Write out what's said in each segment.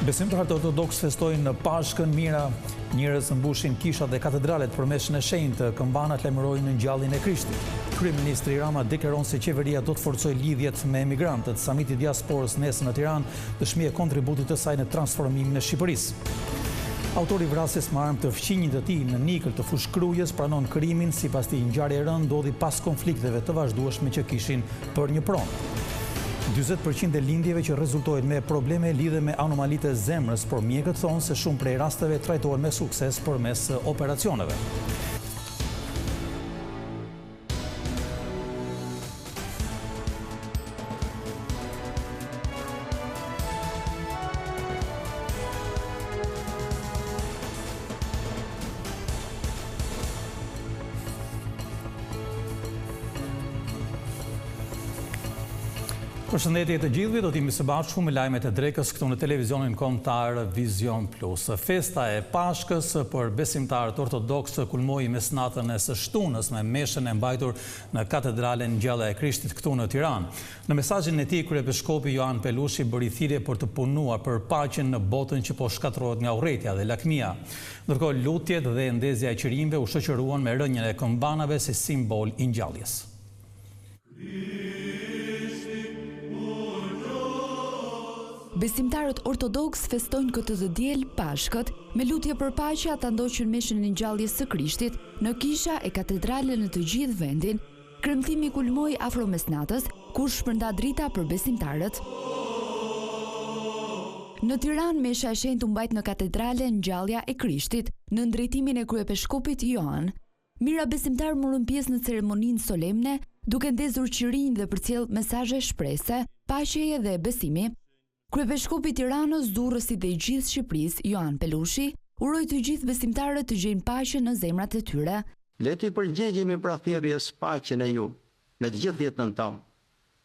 Besimtarët ortodoks festojnë në Pashkën mira, njerëz mbushin kishat dhe katedralet për meshën e shenjtë, këmbanat lajmërojnë ngjalljen e Krishtit. Kryeministri Rama deklaron se qeveria do të forcojë lidhjet me emigrantët. Samiti i diasporës nesër në Tiranë dëshmi e kontributit të saj në transformimin e Shqipërisë. Autori vrasjes me armë të fqinjit të tij në Nikël të Fushkrujës pranon krimin, sipas tij ngjarja e rëndë ndodhi pas konflikteve të vazhdueshme që kishin për një pronë. 40% e lindjeve që rezultojnë me probleme lidhe me anomalitë e zemrës, por mjekët thonë se shumë prej rasteve trajtohen me sukses përmes operacioneve. Përshëndetje të gjithëve, do t'jemi së bashku me lajmet e drekës këtu në televizionin kombëtar Vision Plus. Festa e Pashkës për besimtarët ortodoks kulmoi mesnatën e së shtunës me meshën e mbajtur në katedralen Ngjalla e Krishtit këtu në Tiranë. Në mesazhin e tij, kryepiskopi Joan Pelushi bëri thirrje për të punuar për paqen në botën që po shkatërrohet nga urrëtia dhe lakmia. Ndërkohë lutjet dhe ndezja e qirimve u shoqëruan me rënjën e këmbanave si simbol i ngjalljes. Besimtarët ortodoks festojnë këtë të diel Pashkët me lutje për paqe. Ata ndoqën meshën e ngjalljes së Krishtit në kisha e katedrale në të gjithë vendin. Kremtimi kulmoi afro mesnatës, kur shpërnda drita për besimtarët. Në Tiranë, mesha e shenjtë u mbajt në katedralen Ngjallja e Krishtit në drejtimin e kryepiskopit Joan. Mira besimtarë morën pjesë në ceremoninë solemne, duke ndezur qirinj dhe përcjell mesazhe shprehëse, paqeje dhe besimi. Kryepiskopi i Tiranës, Durrësit dhe i gjithë Shqipërisë, Joan Pelushi, uroi të gjithë besimtarët të gjejnë paqe në zemrat e tyre. Le të përgjigjemi pra thirrjes paqen e ju në të gjithë jetën tonë.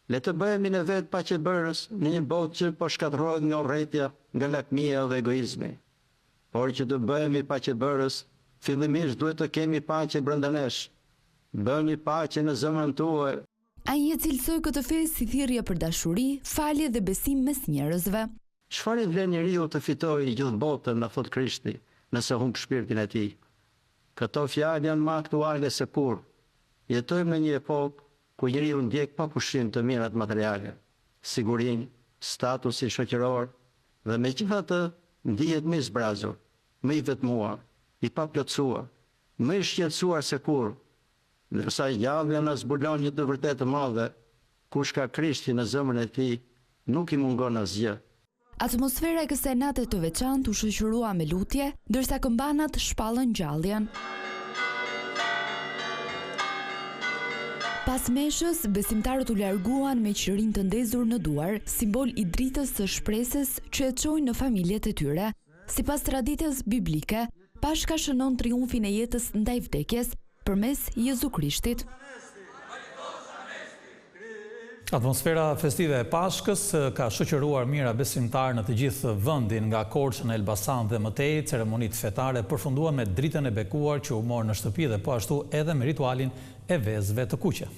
Le të bëhemi në vetë paqebërës në një botë që po shkatërrohet nga urrëtia, nga lakmia dhe egoizmi. Por që të bëhemi paqebërës, fillimisht duhet të kemi paqe brenda nesh. Bëni paqe në zemrën tuaj. Ai e cilësoi këtë festë si thirrje për dashuri, falje dhe besim mes njerëzve. Çfarë vlen njeriu të fitojë gjithë botën, na thot Krishti, nëse humb shpirtin e tij? Këto fjalë janë më aktuale se kur. Jetojmë në një epokë ku njeriu ndjek pa pushim të mirat materiale, sigurinë, statusin shoqëror, dhe megjithatë ndihet më i zbrazur, më i vetmuar, i paplotësuar, më i shqetësuar se kur. Ndërsa javja na zbulon një të vërtetë madhe, kush ka Krishtin në zemrën e tij, nuk i mungon asgjë. Atmosfera e kësaj nate të veçantë u shoqërua me lutje, ndërsa këmbanat shpallën ngjalljen. Pas meshës, besimtarët u larguan me qirin të ndezur në duar, simbol i dritës së shpresës që e çojnë në familjet e tyre. Sipas traditës biblike, Pashka shënon triumfin e jetës ndaj vdekjes përmes Jezu Krishtit. Atmosfera festive e Pashkës ka shoqëruar mira besimtarë në të gjithë vendin, nga Korçë në Elbasan dhe mëtej. Ceremonitë fetare përfunduan me dritën e bekuar që u mor në shtëpi dhe po ashtu edhe me ritualin e vezëve të kuqe.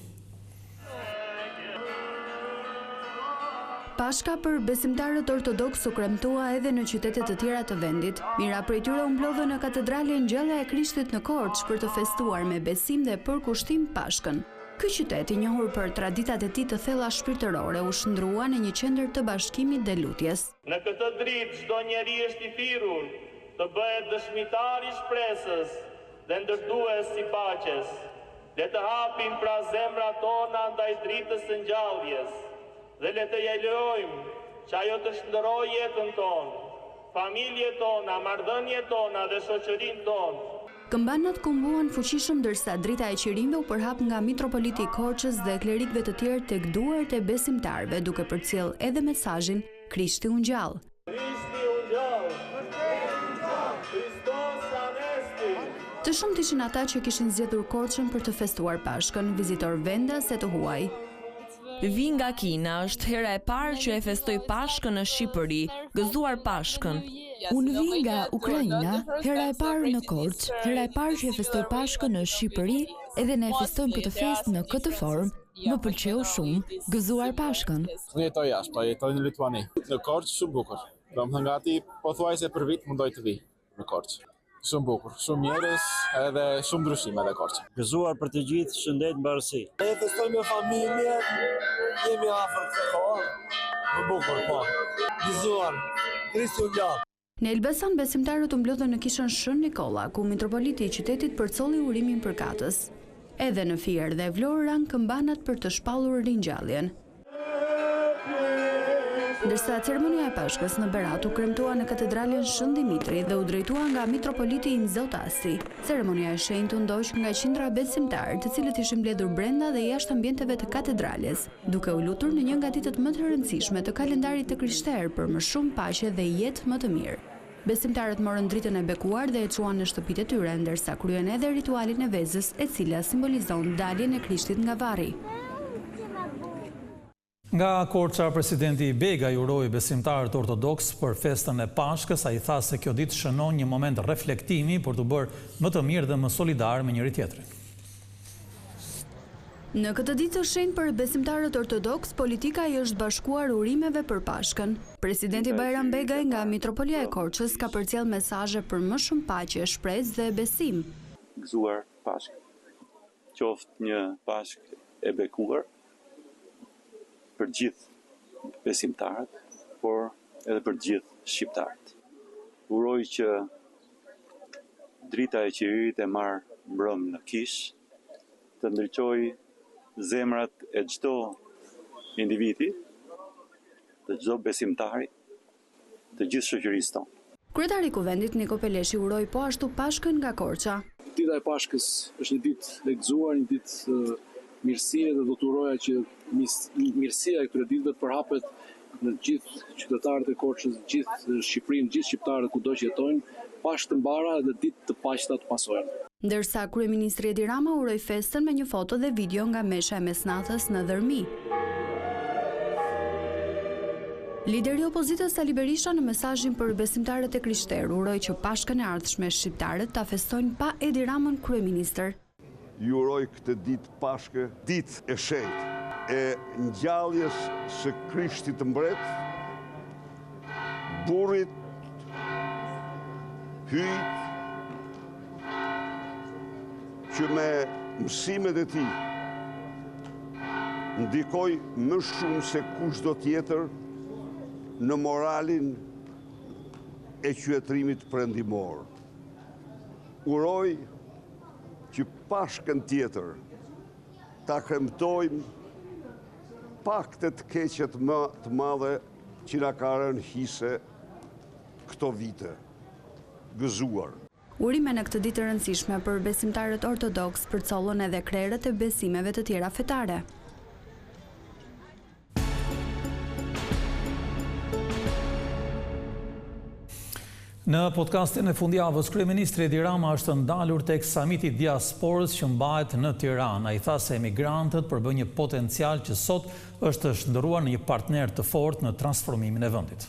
Pashka për besimtarët ortodoks u kremtua edhe në qytete të tjera të vendit. Mira prej tyre u mblodhën në katedralen Ngjalla e Krishtit në Korçë për të festuar me besim dhe përkushtim Pashkën. Ky qytet, i njohur për traditat e tij të thella shpirtërore, u shndrua në një qendër të bashkimit dhe lutjes. Në këtë dritë çdo njeri është i thirrur të bëhet dëshmitar i shpresës dhe ndërtues i paqes. Le të hapim pra zemrat tona ndaj dritës së ngjalljes. Dhe le të lejojmë që ajo të shndërojë jetën tonë, familjet tona, marrëdhëniet tona dhe shoqërinë tonë. Këmbanat kombuan fuqishëm, ndërsa drita e qirimve u përhap nga mitropoliti i Korçës dhe klerikëve të tjerë tek duart e besimtarëve, duke përcjell edhe mesazhin Krishti u ngjall. Krishti u ngjall. Hristos anesti. Të shumtë ishin ata që kishin zgjedhur Korçën për të festuar Pashkën, vizitor vendas e të huaj. Vi nga Kina, është hera e parë që e festoj Pashkën në Shqipëri, gëzuar Pashkën. Unë vi nga Ukraina, hera e parë në Korçë, hera e parë që e festoj Pashkën në Shqipëri, edhe ne e festojmë këtë festë në këtë formë. Më pëlqeu shumë, gëzuar Pashkën. Unë jetoj jashtë, po jetoj në Lituani. Në Korçë shumë bukur. Domethënë gati pothuajse për vit mundoj të vi në Korçë. Shumë bukur, shumë njerëz, edhe shumë ndryshime edhe Korçë. Gëzuar për të gjithë, shëndet, mbarësi. Ne festojmë me familje, jemi afër të kohë. Më bukur, po. Gëzuar. Krishti u gjatë. Në Elbasan, besimtarët u mblodhën në kishën Shën Nikolla, ku mitropoliti i qytetit përcolli urimin për katës. Edhe në Fier dhe Vlorë ranë këmbanat për të shpallur ringjalljen. Ndërsa ceremonia e Pashkës në Berat u kremtua në katedralen Shën Dimitri dhe u drejtua nga mitropoliti i Nzot Asti. Ceremonia e shenjtë u ndoq nga qindra besimtarë, të cilët ishin mbledhur brenda dhe jashtë ambienteve të katedrales, duke u lutur në një nga ditët më të rëndësishme të kalendarit të krishterë për më shumë paqe dhe jetë më të mirë. Besimtarët morën dritën e bekuar dhe e çuan në shtëpitë e tyre, ndërsa kryen edhe ritualin e vezës, e cila simbolizon daljen e Krishtit nga varri. Nga Korça, presidenti Begaj uroi besimtarët ortodoks për festën e Pashkës, ai tha se kjo ditë shënon një moment reflektimi për të bërë më të mirë dhe më solidar me njëri tjetrin. Në këtë ditë të shenjtë për besimtarët ortodoks, politika i është bashkuar urimeve për Pashkën. Presidenti Bajram Begaj nga Mitropolia e Korçës ka përcjell mesazhe për më shumë paqe, shpresë dhe besim. Gëzuar Pashkë. Qoftë një Pashkë e bekuar për gjithë besimtarët, por edhe për gjithë shqiptarët. Uroj që drita e qeverisë e marr mbrëm në kishë, të ndriçojë zemrat e çdo individi, të çdo besimtari, të gjithë shoqërisë tonë. Kryetari i Kuvendit Niko Peleshi uroi po ashtu Pashkën nga Korça. Dita e Pashkës është një ditë e gëzuar, një ditë mirësie dhe do të uroja që mirësia e këtyre ditëve të përhapet në gjithë qytetarët e Korçës, gjithë Shqipërinë, gjithë shqiptarët kudo që jetojnë, Pashkë të mbara dhe ditë të paqta të pasojnë. Ndërsa kryeministri Edi Rama uroi festën me një foto dhe video nga mesha e mesnatës në Dhërmi. Lideri i opozitës Sali Berisha në mesazhin për besimtarët e krishterë uroi që Pashkën e ardhshme shqiptarët ta festojnë pa Edi Ramën kryeministër. Ju uroj këtë ditë Pashkë, ditë e shenjtë e ngjalljes së Krishtit të mbret, burrit, hyjt, që me mësimet e tij ndikoj më shumë se kushdo tjetër në moralin e qytetërimit perëndimor. Uroj që Pashkën tjetër ta kremtojmë pak të keqet më të madhe që na ka rënë hise këto vite. Gëzuar. Urime në këtë ditë të rëndësishme për besimtarët ortodoks përcollën edhe krerët e besimeve të tjera fetare. Në podcastin e fundjavës, kryeministri Edi Rama është ndalur tek samiti diasporës që mbahet në Tiranë. Ai tha se emigrantët përbën një potencial që sot është shndërruar në një partner të fortë në transformimin e vendit.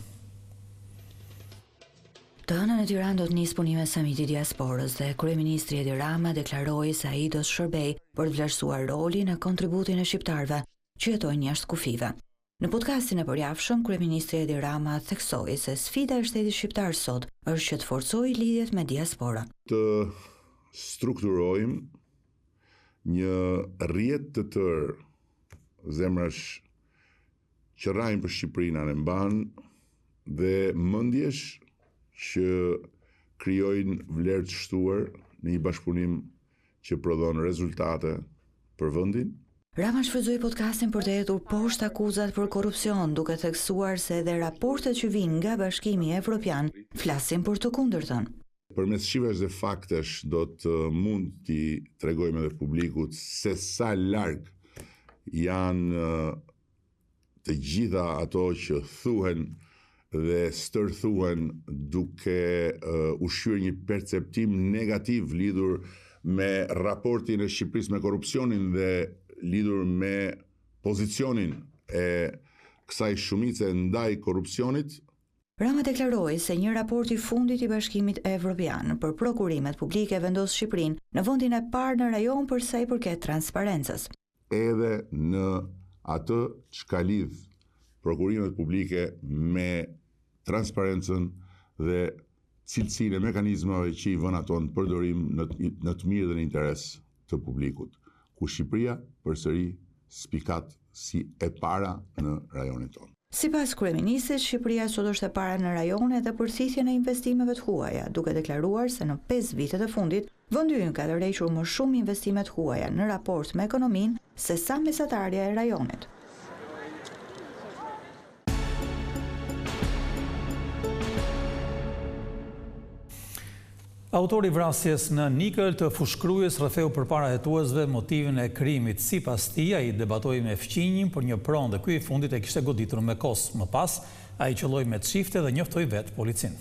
Të hënën e Tiranë do të nisë punime samiti diasporës dhe kryeministri Edi Rama deklaroi se ai do të shërbejë për të vlerësuar rolin e kontributin e shqiptarëve që jetojnë jashtë kufive. Në podcastin e përjavshëm, kryeministri Edi Rama theksoi se sfida e shtetit shqiptar sot është që të forcojë lidhjet me diaspora. Të strukturojmë një rrjet të tërë zemrash që rrajnë për Shqipërinë anë mban dhe mendjesh që krijojnë vlerë të shtuar në një bashkëpunim që prodhon rezultate për vendin. Rama shfrytëzoi podcastin për të hedhur poshtë akuzat për korrupsion, duke theksuar se edhe raportet që vijnë nga Bashkimi Evropian flasin për të kundërtën. Përmes shifrash dhe faktesh do të mund t'i tregojmë edhe publikut se sa larg janë të gjitha ato që thuhen dhe stërthuhen duke ushqyer një perceptim negativ lidhur me raportin e Shqipërisë me korrupsionin dhe lidhur me pozicionin e kësaj shumice ndaj korrupsionit. Rama deklaroi se një raport i fundit i Bashkimit Evropian për prokurimet publike vendos Shqipërinë në vendin e parë në rajon për sa i përket transparencës. Edhe në atë çka lidh prokurimet publike me transparencën dhe cilësinë e mekanizmave që i vën ato në përdorim në të mirë dhe në interes të publikut, ku Shqipëria përsëri spikat si e para në rajonin tonë. Sipas kryeministit, Shqipëria sot është e para në rajone dhe përthithjen e investimeve të huaja, duke deklaruar se në 5 vitet e fundit, vendi ynë ka tërhequr më shumë investime të huaja në raport me ekonominë se sa mesatarja e rajonit. Autori i vrasjes në Nikël të fushkrujes rrëfeu përpara hetuesve motivin e krimit. Sipas tij, ai debatoi me fqinjin për një pronë dhe ky i fundit e kishte goditur me kos. Më pas, ai qelloi me çifte dhe njoftoi vet policinë.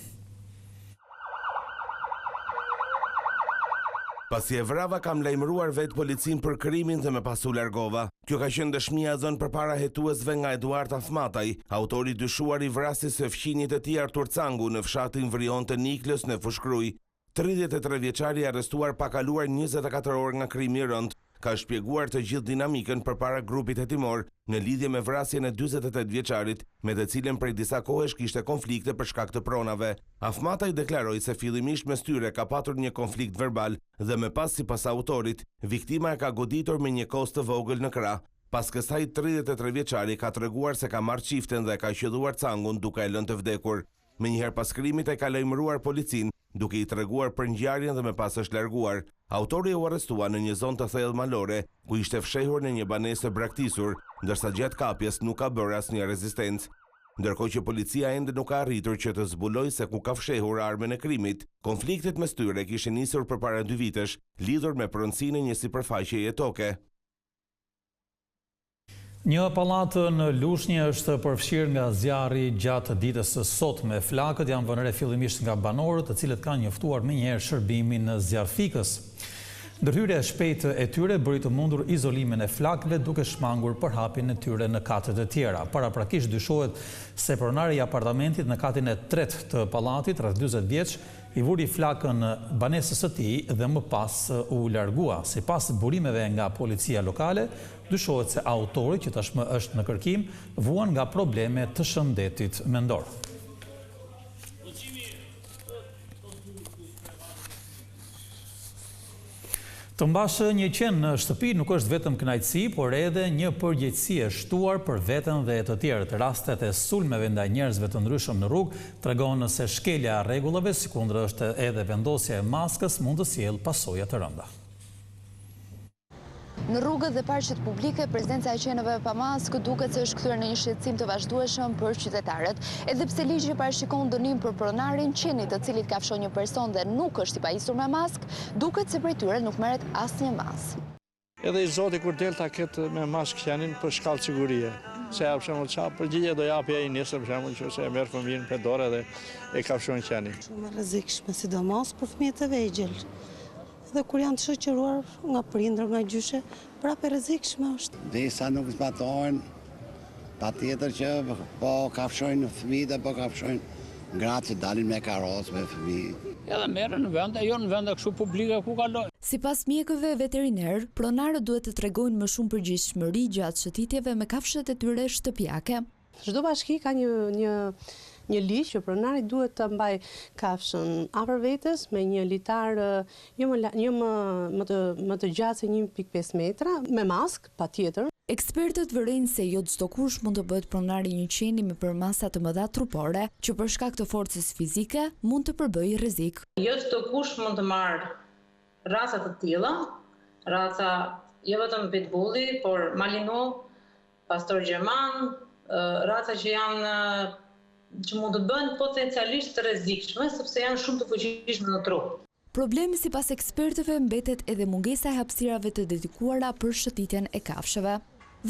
Pasi e vrava, kam lajmëruar vet policinë për krimin dhe me pas u largova. Kjo ka qenë dëshmia dhënë përpara hetuesve nga Eduard Afmataj, autori dyshuar i vrasjes së fqinjit të tij Artur Cangu në fshatin Vrion të Niklës në Fushkruj. 33 vjeçari arrestuar pa kaluar 24 orë nga krimi i rënd, ka shpjeguar të gjithë dinamikën përpara grupit hetimor në lidhje me vrasjen e 48 vjeçarit, me të cilën prej disa kohësh kishte konflikte për shkak të pronave. Afmataj deklaroi se fillimisht mes tyre ka patur një konflikt verbal dhe më pas, sipas autorit, viktima e ka goditur me një kos të vogël në krah. Pas kësaj 33 vjeçari ka treguar se ka marrë çiften dhe ka qelluar Cangun duke e lënë të vdekur. Menjëherë pas krimit e ka lajmëruar policinë, duke i treguar për ngjarjen dhe më pas është larguar. Autori u arrestua në një zonë të thellë malore, ku ishte fshehur në një banesë të braktisur, ndërsa gjatë kapjes nuk ka bërë asnjë rezistencë. Ndërkohë që policia ende nuk ka arritur që të zbulojë se ku ka fshehur armën e krimit, konfliktet mes tyre kishin nisur përpara 2 vitesh, lidhur me pronësinë e një sipërfaqeje toke. Një pallat në Lushnjë është përfshirë nga zjarri gjatë ditës së sotme. Flakët janë vënë re fillimisht nga banorët, të cilët kanë njoftuar menjëherë shërbimin në zjarrfikës. Ndërhyrja e shpejtë e tyre bëri të mundur izolimin e flakëve duke shmangur përhapjen e tyre në katet e tjera. Paraprakisht dyshohet se pronari i apartamentit në katin e 3 të pallatit, rreth 40 vjeç, i vuri flakën banesës së tij dhe më pas u largua. Sipas burimeve nga policia lokale, dyshohet se autori, që tashmë është në kërkim, vuan nga probleme të shëndetit mendor. Të mbash një qen në shtëpi nuk është vetëm kënaqësi, por edhe një përgjegjësi e shtuar për veten dhe të tjerët. Rastet e sulmeve ndaj njerëzve të ndryshëm në rrugë tregojnë se shkelja e rregullave, sikundër është edhe vendosja e maskës, mund të sjellë pasoja të rënda. Në rrugët dhe parqet publike, prezenca e qenëve pa maskë duket se është kthyer në një shqetësim të vazhdueshëm për qytetarët. Edhe pse ligji parashikon dënim për pronarin, qenit të cilit kafshon një person dhe nuk është i pajisur me maskë, duket se prej tyre nuk merret asnjë masë. Edhe i zoti kur del ta ketë me maskë qenin për shkallë sigurie. Se për shembull çfarë përgjigje do japi ai nesër për shembull nëse e merr fëmijën për dorë dhe e kafshon qenin. Shumë rrezikshme, sidomos për fëmijët e vegjël. Dhe kur janë të shoqëruar nga prindër, nga gjyshe, prapë rrezikshme është. Disa nuk zbatojnë, patjetër që po kafshojnë fëmijët e po kafshojnë gratë që dalin me karrocë me fëmijë. Edhe merren në vende, jo në vende kështu publike ku kalojnë. Sipas mjekëve veteriner, pronarët duhet të tregojnë më shumë përgjegjësi gjatë shëtitjeve me kafshët e tyre shtëpiake. Çdo bashki ka një ligj që pronari duhet të mbaj kafshën afër vetes me një litar më të gjatë se 1.5 metra, me maskë patjetër. Ekspertët vërejnë se jo çdo kush mund të bëhet pronari një qeni me përmasa të mëdha trupore, që për shkak të forcës fizike mund të përbëjë rrezik. Jo çdo kush mund të marrë raca të tilla, raca jo vetëm pitbulli, por malinois, pastor gjerman, raca që mund të bëhen potencialisht të rrezikshme sepse janë shumë të fuqishme në trup. Problemi sipas ekspertëve mbetet edhe mungesa e hapësirave të dedikuara për shëtitjen e kafshëve.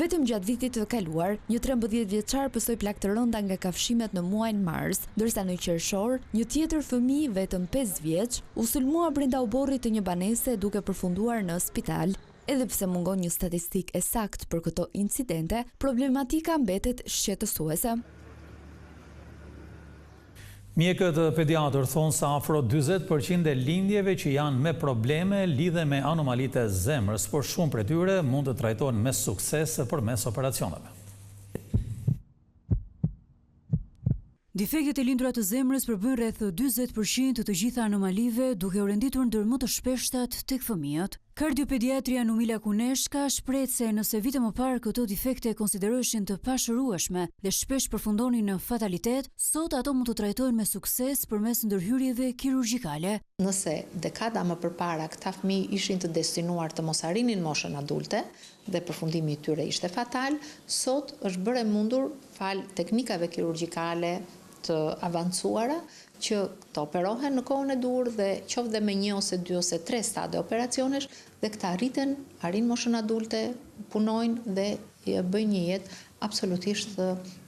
Vetëm gjatë vitit të kaluar, një 13 vjeçar pësoi plagë të rënda nga kafshimet në muajin mars, ndërsa në qershor, një tjetër fëmijë vetëm 5 vjeç u sulmua brenda oborrit të një banese duke përfunduar në spital. Edhe pse mungon një statistikë e saktë për këto incidente, problematika mbetet shqetësuese. Mjekët pediatër thonë se afro 40% e lindjeve që janë me probleme lidhe me anomalitë e zemrës, por shumë prej tyre mund të trajtohen me sukses përmes operacioneve. Defektet e lindura të zemrës përbën rreth 40% të gjitha anomalive, duke u renditur ndër më të shpeshtat tek fëmijët. Kardiopediatria Numila Kuneshka shpreh se nëse vite më parë këto defekte konsideroheshin të pashërueshme dhe shpesh përfundonin në fatalitet, sot ato mund të trajtohen me sukses përmes ndërhyrjeve kirurgjikale. Nëse dekada më përpara këta fëmijë ishin të destinuar të mos arrinin moshën adulte dhe përfundimi i tyre ishte fatal, sot është bërë e mundur fal teknikave kirurgjikale të avancuara që të operohen në kohën e duhur dhe qoftë dhe me 1 ose 2 ose 3 stade operacionesh dhe këta arrin moshën adulte, punojnë dhe bëjnë një jetë absolutisht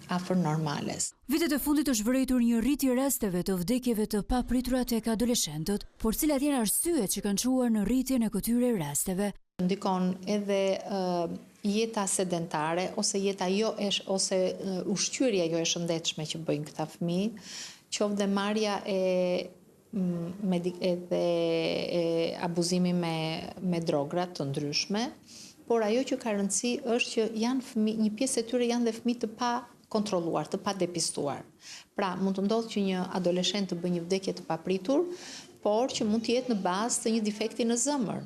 afër normales. Vitet e fundit është vërejtur një rritje rasteve të vdekjeve të papritura tek adoleshentët, por cilat janë arsyet që kanë çuar në rritjen e këtyre rasteve? Ndikon edhe jeta sedentare ose jeta ose ushqyerja jo e shëndetshme që bëjnë këta fëmijë, qoftë dhe marrja edhe abuzimi me drogra të ndryshme, por ajo që ka rëndësi është që janë fëmijë, një pjesë e tyre janë dhe fëmijë të pa kontrolluar, të pa depistuar. Pra, mund të ndodhë që një adoleshent të bëjë një vdekje të papritur, por që mund të jetë në bazë të një defekti në zëmër.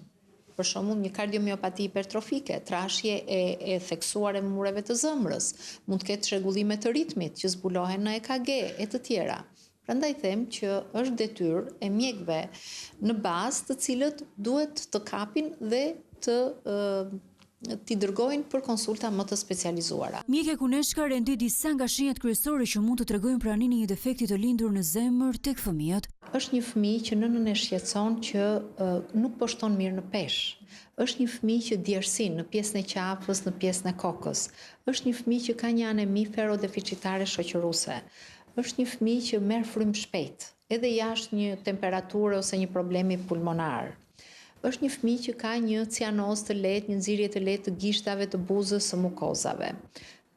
Për shembull, një kardiomiopati hipertrofike, trashje e theksuar e mureve të zëmrës, mund të ketë çrregullime të ritmit që zbulohen në EKG e të tjera. Prandaj them që është detyrë e mjekëve në bazë të cilët duhet të kapin dhe t'i dërgojnë për konsulta më të specializuara. Mjekja Kuneshka rendit disa nga shenjat kryesore që mund të tregojnë pranimin e një defekti të lindur në zemër tek fëmijët. Është një fëmijë që nënën e shqetëson që nuk po shton mirë në peshë. Është një fëmijë që djersin në pjesën e qafës, në pjesën e kokës. Është një fëmijë që ka një anemi ferodeficitare shoqëruese. Është një fëmijë që merr frymë shpejt, edhe jashtë një temperaturë ose një problemi pulmonar. Është një fëmijë që ka një cianozë të lehtë, një nxirje të lehtë të gishtave të buzës së mukozave.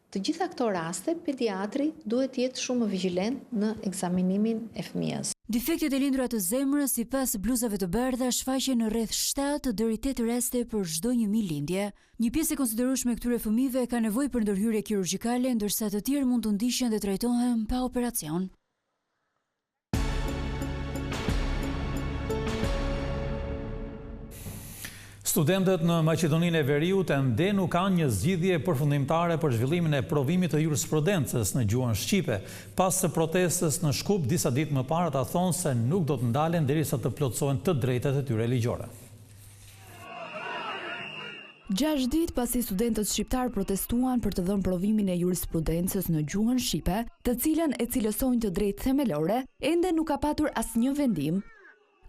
Të gjitha këto raste, pediatri duhet të jetë shumë vigjilent në ekzaminimin e fëmijës. Defektet e lindura të zemrës sipas bluzave të bardha shfaqen në rreth 7 deri 8 raste për çdo 1000 lindje. Një pjesë e konsiderueshme e këtyre fëmijëve ka nevojë për ndërhyrje kirurgjikale, ndërsa të tjerë mund të ndiqen dhe trajtohen pa operacion. Studentët në Maqedoninë e Veriut ende nuk kanë një zgjidhje përfundimtare për zhvillimin e provimit të jurisprudencës në gjuhën shqipe. Pas së protestës në Shkup, disa ditë më parë ata thonë se nuk do të ndalen derisa të plotësohen të drejtat e tyre ligjore. 6 ditë pasi studentët shqiptar protestuan për të dhënë provimin e jurisprudencës në gjuhën shqipe, të cilën e cilësojnë të drejtë themelore, ende nuk ka patur asnjë vendim.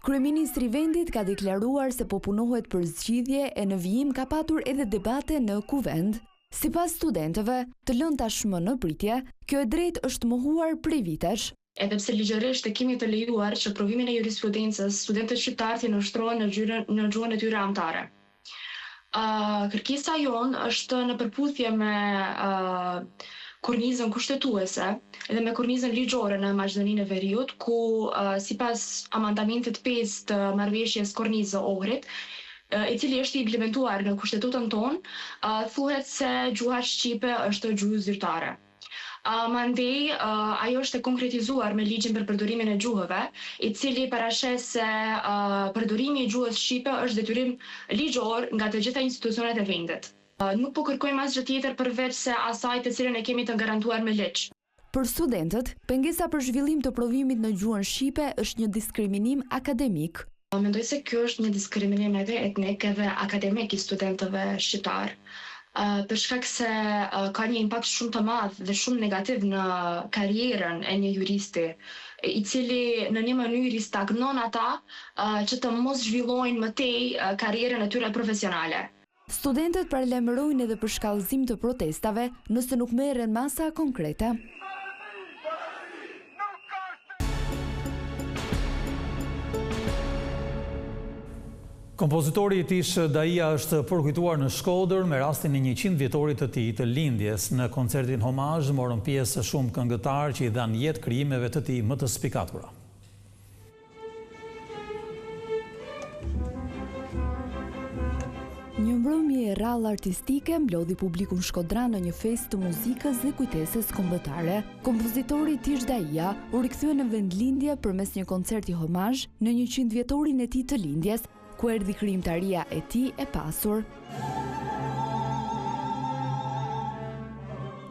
Kryeministri i vendit ka deklaruar se po punohet për zgjidhje e në vijim ka patur edhe debate në kuvend. Sipas studentëve, të lënë tashmë në pritje, kjo e drejtë është mohuar prej vitesh. Edhe pse ligjërisht e kemi të lejuar që provimin e jurisprudencës studentët shqiptarë të nënshtrohen në gjuhën e tyre anëtare. Kërkesa jonë është në përputhje me kornizën kushtetuese edhe me kornizën ligjore në Maqedoninë e Veriut, ku sipas amandamentit 5 të marrëveshjes kornizë Ohrit, i cili është implementuar në kushtetutën tonë, thuhet se gjuha shqipe është gjuhë zyrtare. Mandej, ajo është e konkretizuar me ligjin për përdorimin e gjuhëve, i cili parashes se përdorimi i gjuhës shqipe është detyrim ligjor nga të gjitha institucionet e vendit. Nuk po kërkojmë asgjë tjetër përveç se asaj të cilën e kemi të garantuar me ligj. Për studentët, pengesa për zhvillim të provimit në gjuhën shqipe është një diskriminim akademik. Mendoj se kjo është një diskriminim edhe etnik edhe akademik i studentëve shqiptar. Për shkak se ka një impakt shumë të madh dhe shumë negativ në karrierën e një juristi, i cili në një mënyrë i stagnon ata që të mos zhvillojnë më tej karrierën e tyre profesionale. Studentët paralajmërojnë edhe për shkallëzim të protestave nëse nuk merren masa konkrete. Kompozitori Tish Daia është përkujtuar në Shkodër me rastin e 100 vjetorit të tij të lindjes. Në koncertin homazh morën pjesë shumë këngëtarë që i dhanë jetë krijimeve të tij më të spikatura. një mbrëmje e rrallë artistike mblodhi publikun shkodran në një festë të muzikës dhe kujtesës kombëtare. Kompozitori Tish Daia u rikthye në vendlindje përmes një koncerti homazh në 100 vjetorin e tij të lindjes, ku erdhi krijimtaria e tij e pasur.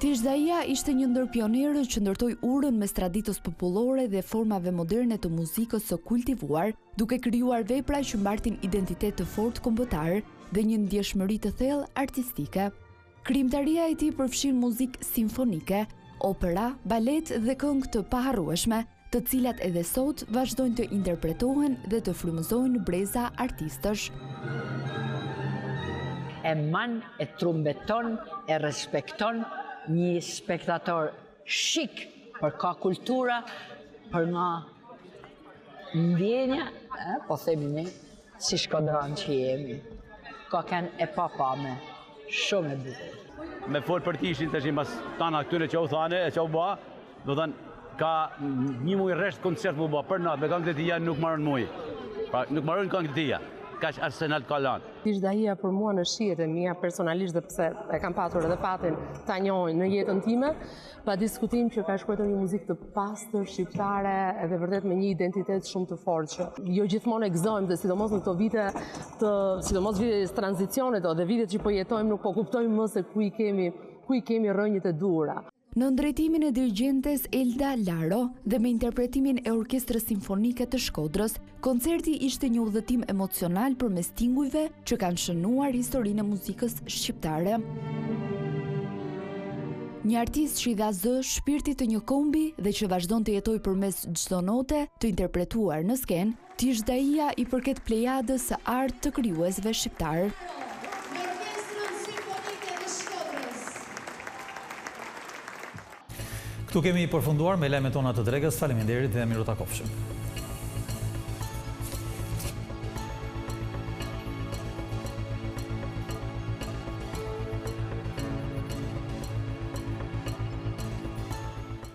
Tish Daia ishte një ndër pionerët që ndërtoi urën mes traditës popullore dhe formave moderne të muzikës së kultivuar, duke krijuar vepra që mbartin identitet të fortë kombëtar dhe një ndjeshmëri të thellë artistike. Krijimtaria e tij përfshin muzikë simfonike, opera, balet dhe këngë të paharrueshme, të cilat edhe sot vazhdojnë të interpretohen dhe të frymëzojnë breza artistësh. E man, e trumbeton, e respekton një spektator shik, për ka kultura, për nga ndjenja, po themi ne, si shkodran që jemi. Ka ken e papame, shumë e bukur. Me folë për tishin të shimë tana këtyre që u thane, e që u ba, do thënë, ka një muj resht koncert mu ba, për natë, me këngë të tia nuk marrën muj. Pra, nuk marrën këngë të tia. Kash arsenal ka lanë. Tish Daia për mua në shirë e mia personalisht dhe pse e kam patur edhe fatin ta njohin në jetën time, pa diskutim që ka shkruar një muzikë të pastër, shqiptare, edhe vërtet me një identitet shumë të fortë që jo gjithmonë e gëzojmë, dhe sidomos në këto vite sidomos vite tranzicionit dhe vitet që po jetojmë nuk po kuptojmë më se ku i kemi rrënjët e duhura. Në ndrejtimin e dirigjentes Elda Laro dhe me interpretimin e Orkestrës Simfonike të Shkodrës, koncerti ishte një udhëtim emocional përmes tingujve që kanë shënuar historinë e muzikës shqiptare. Një artist që i dha zë shpirtit të një kombi dhe që vazhdon të jetoj përmes çdo note të interpretuar në skenë, Tish Daia i përket plejadës së artë të krijuesve shqiptar. Këtu kemi përfunduar me lajmet tona të dregës. Faleminderit dhe miru takofshëm.